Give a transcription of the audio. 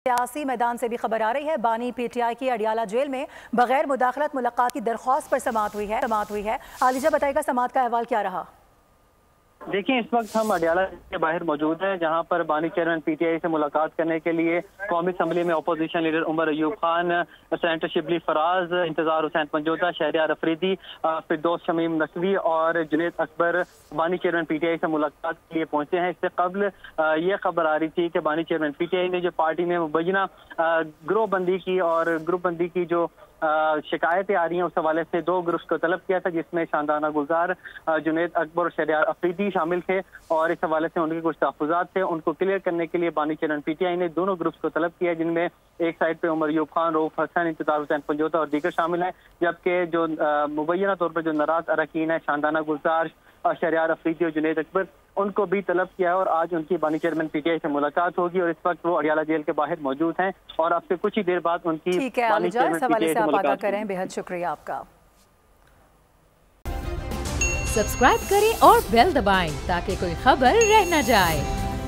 सियासी मैदान से भी खबर आ रही है। बानी पीटीआई की अडियाला जेल में बगैर मुदाखलत मुलाकात की दरख्वास्त पर समाअत हुई है। आलिजा बताएगा समाअत का अहवाल क्या रहा। देखिए, इस वक्त हम अडियाला के बाहर मौजूद हैं, जहां पर बानी चेयरमैन पीटीआई से मुलाकात करने के लिए कौमी असम्बली में opposition leader Umar Ayub Khan, senator Shibli Faraz, Intizar Hussain Panjota, Shahryar Afridi, फिरदौस शमीम नकवी और जुनैद अकबर बानी चेयरमैन पीटीआई से मुलाकात के लिए पहुंचे हैं। इससे कबल ये खबर आ रही थी कि बानी चेयरमैन पीटीआई ने जो पार्टी में मुबैना ग्रुपबंदी की और ग्रुपबंदी की जो शिकायतें आ रही हैं उस हवाले से 2 ग्रुप्स को तलब किया था, जिसमें शानदाना गुलजार, जुनैद अकबर और शहरियार अफरीदी शामिल थे। और इस हवाले से उनके कुछ तहफ़्फ़ुज़ात थे, उनको क्लियर करने के लिए बानी चेयरमैन पीटीआई ने दोनों ग्रुप्स को तलब किया, जिनमें एक साइड पे उमर अयूब खान, रऊफ हसन, इंतजार हुसैन पंजोता और दीगर शामिल हैं, जबकि जो मुबैना तौर पर जो नाराज अरकान है शानदाना गुलजार, शहरियार अफरीदी और जुनैद अकबर, उनको भी तलब किया है। और आज उनकी बानी चेयरमैन पीटीआई से मुलाकात होगी और इस वक्त वो अडियाला जेल के बाहर मौजूद हैं और अब से कुछ ही देर बाद उनकी बानी चेयरमैन पीटीआई से मुलाकात करें। बेहद शुक्रिया आपका। सब्सक्राइब करें और बेल दबाएं ताकि कोई खबर रह न जाए।